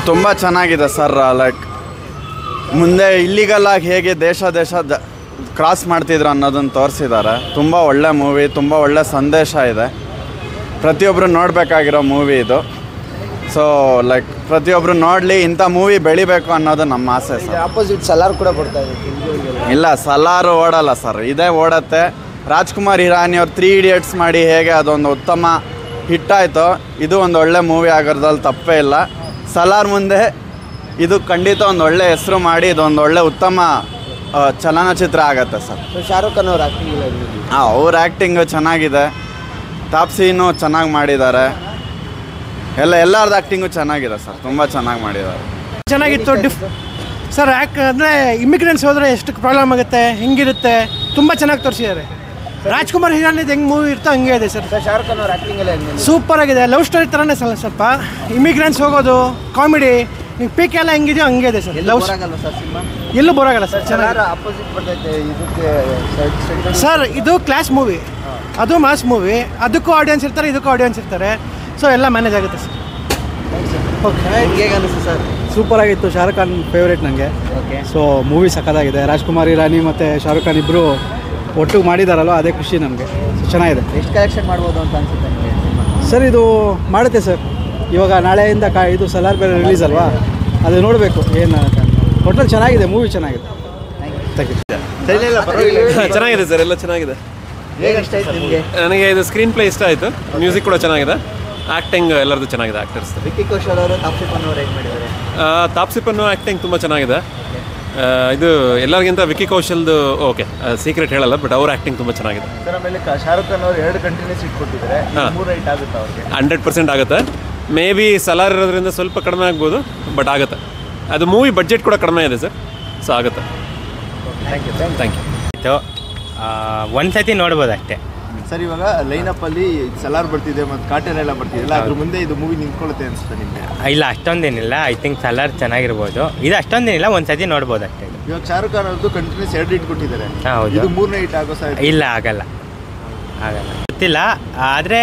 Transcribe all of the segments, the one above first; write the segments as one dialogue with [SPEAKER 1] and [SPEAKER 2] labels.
[SPEAKER 1] ತುಂಬ ಚೆನ್ನಾಗಿದೆ sir. Like ಮುಂದೆ ಇಲ್ಲಿಗಲ್ ಆಗಿ ಹೇಗೆ ದೇಶ ಕ್ರಾಸ್ ಮಾಡ್ತಿದ್ರು ಅನ್ನೋದನ್ನು ತೋರಿಸಿದ್ದಾರೆ. ತುಂಬ ಒಳ್ಳೆ ಮೂವಿ, ತುಂಬ ಒಳ್ಳೆ ಸಂದೇಶ ಇದೆ. ಪ್ರತಿಯೊಬ್ಬರು ನೋಡಬೇಕಾಗಿರೋ ಮೂವಿ ಇದು. ಸೊ ಲೈಕ್ ಪ್ರತಿಯೊಬ್ಬರು ನೋಡಲಿ, ಇಂಥ ಮೂವಿ ಬೆಳಿಬೇಕು ಅನ್ನೋದು ನಮ್ಮ ಆಸೆ ಸರ್.
[SPEAKER 2] ಆಪೋಸಿಟ್ ಸಲಾರ್ ಕೂಡ ಬರ್ತಾ ಇದೆ.
[SPEAKER 1] ಇಲ್ಲ, ಸಲಾರು ಓಡಲ್ಲ ಸರ್, ಇದೇ ಓಡತ್ತೆ. ರಾಜ್ಕುಮಾರ್ ಹಿರಾನಿ ಅವ್ರು 3 Idiots ಮಾಡಿ ಹೇಗೆ ಅದೊಂದು ಉತ್ತಮ ಹಿಟ್ಟಾಯಿತು, ಇದು ಒಂದು ಒಳ್ಳೆ ಮೂವಿ ಆಗೋದ್ರಲ್ಲಿ ತಪ್ಪೇ ಇಲ್ಲ. ಸಲಾರ್ ಮುಂದೆ ಇದು ಖಂಡಿತ ಒಂದು ಒಳ್ಳೆ ಹೆಸರು ಮಾಡಿ ಇದೊಂದು ಒಳ್ಳೆ ಉತ್ತಮ ಚಲನಚಿತ್ರ ಆಗತ್ತೆ ಸರ್.
[SPEAKER 2] ಶಾರುಖ್ ಖಾನ್ ಅವ್ರ ಆ್ಯಕ್ಟಿಂಗ್
[SPEAKER 1] ಅವ್ರ ಆ್ಯಕ್ಟಿಂಗು ಚೆನ್ನಾಗಿದೆ, ತಾಪ್ಸಿನೂ ಚೆನ್ನಾಗಿ ಮಾಡಿದ್ದಾರೆ, ಎಲ್ಲರದ್ದು ಆ್ಯಕ್ಟಿಂಗು ಚೆನ್ನಾಗಿದೆ ಸರ್, ತುಂಬ ಚೆನ್ನಾಗಿ ಮಾಡಿದ್ದಾರೆ.
[SPEAKER 3] ಚೆನ್ನಾಗಿತ್ತು ಸರ್. ಅಂದರೆ ಇಮಿಗ್ರೆಂಟ್ಸ್ ಹೋದರೆ ಎಷ್ಟು ಪ್ರಾಬ್ಲಮ್ ಆಗುತ್ತೆ, ಹೆಂಗಿರುತ್ತೆ, ತುಂಬ ಚೆನ್ನಾಗಿ ತೋರಿಸಿದ್ದಾರೆ. ರಾಜ್ಕುಮಾರ್ ಹಿರಾನಿದು ಹೆಂಗೆ ಮೂವಿ ಇರ್ತೋ ಹಂಗೆ ಇದೆ ಸರ್.
[SPEAKER 2] ಶಾರುಖ್ ಖಾನ್ ಅವ್ರ ಆ್ಯಕ್ಟಿಂಗ್ ಎಲ್ಲ
[SPEAKER 3] ಸೂಪರ್ ಆಗಿದೆ. ಲವ್ ಸ್ಟೋರಿ ಥರನೇ ಸ್ವಲ್ಪ ಇಮಿಗ್ರೆಂಟ್ಸ್ ಹೋಗೋದು, ಕಾಮಿಡಿ, ನೀವು ಪೀಕ್ ಎಲ್ಲ ಹೆಂಗಿದೆಯೋ ಹಂಗೆ ಇದೆ ಸರ್. ಲವ್ ಎಲ್ಲೂ ಬೋರಾಗಲ್ಲ ಸರ್, ಚೆನ್ನಾಗಿ. ಸರ್ ಇದು ಕ್ಲಾಸ್ ಮೂವಿ, ಅದು ಮಾಸ್ ಮೂವಿ, ಅದಕ್ಕೂ ಆಡಿಯನ್ಸ್ ಇರ್ತಾರೆ, ಇದಕ್ಕೂ ಆಡಿಯನ್ಸ್ ಇರ್ತಾರೆ. ಸೊ ಎಲ್ಲ ಮ್ಯಾನೇಜ್ ಆಗುತ್ತೆ ಸರ್.
[SPEAKER 2] ಹೇಗೆ ಅನಿಸ್ತು ಸರ್?
[SPEAKER 4] ಸೂಪರ್ ಆಗಿತ್ತು. ಶಾರುಖ್ ಖಾನ್ ಫೇವ್ರೇಟ್ ನನಗೆ. ಸೊ ಮೂವಿ ಸಖತ್ತಾಗಿದೆ. ರಾಜ್ಕುಮಾರ್ ಹಿರಾನಿ ಮತ್ತು ಶಾರುಖ್ ಖಾನ್ ಇಬ್ಬರು ಒಟ್ಟು ಮಾಡಿದಾರಲ್ವ, ಅದೇ ಖುಷಿ ನಮಗೆ. ಚೆನ್ನಾಗಿದೆ.
[SPEAKER 2] ಎಷ್ಟು ಕಲೆಕ್ಷನ್ ಮಾಡ್ಬೋದು ಅಂತ ಅನ್ಸುತ್ತೆ ನಿಮಗೆ?
[SPEAKER 4] ಸರ್ ಇದು ಮಾಡುತ್ತೆ ಸರ್. ಇವಾಗ ನಾಳೆಯಿಂದ ಇದು ಸಲಾರ್ ಬೇರೆ ರಿಲೀಸ್ ಅಲ್ವಾ, ಅದು ನೋಡಬೇಕು ಏನಾಗುತ್ತೆ. ಒಟ್ಟಲ್ಲಿ ಚೆನ್ನಾಗಿದೆ, ಮೂವಿ ಚೆನ್ನಾಗಿದೆ. Thank you.
[SPEAKER 5] ಚೆನ್ನಾಗಿದೆ ಸರ್, ಎಲ್ಲ ಚೆನ್ನಾಗಿದೆ.
[SPEAKER 2] ಹೇಗೆ ಇಷ್ಟ ಆಯ್ತು ನಿಮಗೆ?
[SPEAKER 5] ನನಗೆ ಇದು ಸ್ಕ್ರೀನ್ ಪ್ಲೇ ಇಷ್ಟ ಆಯಿತು. ಮ್ಯೂಸಿಕ್ ಕೂಡ ಚೆನ್ನಾಗಿದೆ, ಆ್ಯಕ್ಟಿಂಗ್ ಎಲ್ಲರದ್ದು ಚೆನ್ನಾಗಿದೆ. ಆ್ಯಕ್ಟರ್ಸ್
[SPEAKER 2] ವಿಕ್ಕಿ ಕೌಶಲ್ ಅವರು, ತಾಪ್ಸಿ ಪನ್ನು ಅವರು ಹೇಗೆ ಮಾಡಿದ್ದಾರೆ?
[SPEAKER 5] ತಾಪ್ಸಿ ಪನ್ನು ಆ್ಯಕ್ಟಿಂಗ್ ತುಂಬ ಚೆನ್ನಾಗಿದೆ. ಇದು ಎಲ್ಲರಿಗಿಂತ ವಿಕ್ಕಿ ಕೌಶಲ್ದು ಓಕೆ, ಸೀಕ್ರೆಟ್ ಹೇಳಲ್ಲ, ಬಟ್ ಅವ್ರ ಆ್ಯಕ್ಟಿಂಗ್ ತುಂಬ ಚೆನ್ನಾಗಿದೆ
[SPEAKER 2] ಸರ್. ಆಮೇಲೆ ಶಾರುಖ್ ಖಾನ್ ಅವರು 2 ಕಂಟಿನ್ಯೂಸ್ ಇಟ್ಕೊಟ್ಟಿದ್ದಾರೆ, 3 ರೈಟ್ ಆಗುತ್ತೆ ಅವ್ರಿಗೆ?
[SPEAKER 5] 100% ಆಗುತ್ತೆ. ಮೇ ಬಿ ಸಲಾರ್ ಇರೋದ್ರಿಂದ ಸ್ವಲ್ಪ ಕಡಿಮೆ ಆಗ್ಬೋದು, ಬಟ್ ಆಗುತ್ತೆ. ಅದು ಮೂವಿ ಬಡ್ಜೆಟ್ ಕೂಡ ಕಡಿಮೆ ಇದೆ ಸರ್, ಸೊ ಆಗುತ್ತೆ. Thank you.
[SPEAKER 6] ಒಂದು ಸತಿ ನೋಡ್ಬೋದು ಅಷ್ಟೇ
[SPEAKER 2] ಸರ್. ಇವಾಗ ಲೈನಪ್ಪಲ್ಲಿ ಸಲಾರ್ ಬರ್ತಿದೆ ಮತ್ತು ಕಾಟೇರೆಲ್ಲ ಬರ್ತಿದೆ, ಅದ್ರ ಮುಂದೆ ಇದು ಮೂವಿ ನಿಂತ್ಕೊಳ್ಳುತ್ತೆ ಅನಿಸುತ್ತೆ ನಿಮಗೆ?
[SPEAKER 6] ಇಲ್ಲ, ಅಷ್ಟೊಂದೇನಿಲ್ಲ. ಐ ಥಿಂಕ್ ಸಲಾರ್ ಚೆನ್ನಾಗಿರ್ಬೋದು. ಇದು ಅಷ್ಟೊಂದೇನಿಲ್ಲ, ಒಂದು ಸತಿ ನೋಡ್ಬೋದು ಅಷ್ಟೇ.
[SPEAKER 2] ಇವಾಗ ಶಾರುಖ್ ಖಾನ್ ಅವ್ರದ್ದು ಕಂಟಿನ್ಯೂಸ್ 2 ಹಿಟ್ ಕೊಟ್ಟಿದ್ದಾರೆ.
[SPEAKER 6] ಹೌದು.
[SPEAKER 2] ಇದು 3ನೇ ಹಿಟ್ ಆಗೋ ಸರ್?
[SPEAKER 6] ಇಲ್ಲ, ಆಗಲ್ಲ ಗೊತ್ತಿಲ್ಲ. ಆದರೆ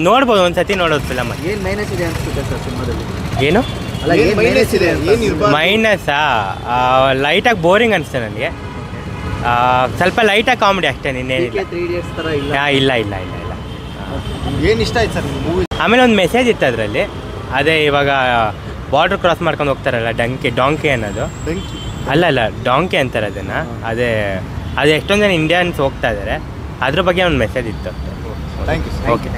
[SPEAKER 6] ನೋಡ್ಬೋದು, ಒಂದು ಸತಿ ನೋಡೋದು ಫಿಲಮ್.
[SPEAKER 2] ಏನು ಮೈನಸ್ ಇದೆ ಅನಿಸುತ್ತೆ ಸರ್ ಸಿನಿಮಾದಲ್ಲಿ?
[SPEAKER 6] ಏನು
[SPEAKER 2] ಮೈನಸ್ ಇದೆ?
[SPEAKER 6] ಮೈನಸ್ಸಾ? ಲೈಟಾಗಿ ಬೋರಿಂಗ್ ಅನಿಸ್ತೆ ನನಗೆ. ಸ್ವಲ್ಪ ಲೈಟಾಗಿ ಕಾಮಿಡಿ ಅಷ್ಟೇ, ಇನ್ನೇನಿಲ್ಲ.
[SPEAKER 2] 3 Idiots ಥರ ಇಲ್ಲ? ಇಲ್ಲ. ಏನು ಇಷ್ಟ ಆಯ್ತು ಸರ್ ಮೂವಿ?
[SPEAKER 6] ಆಮೇಲೆ ಒಂದು ಮೆಸೇಜ್ ಇತ್ತು ಅದರಲ್ಲಿ. ಅದೇ ಇವಾಗ ಬಾರ್ಡ್ರ್ ಕ್ರಾಸ್ ಮಾಡ್ಕೊಂಡು ಹೋಗ್ತಾರಲ್ಲ, ಡಾಂಕಿ ಅನ್ನೋದು. ಅಲ್ಲ, ಡಾಂಕಿ ಅಂತಾರೆ ಅದನ್ನು. ಅದು ಎಷ್ಟೊಂದು ಜನ ಇಂಡಿಯನ್ಸ್ ಹೋಗ್ತಾ ಇದ್ದಾರೆ, ಅದ್ರ ಬಗ್ಗೆ ಒಂದು ಮೆಸೇಜ್ ಇತ್ತು.
[SPEAKER 2] Thank you.
[SPEAKER 6] ಓಕೆ.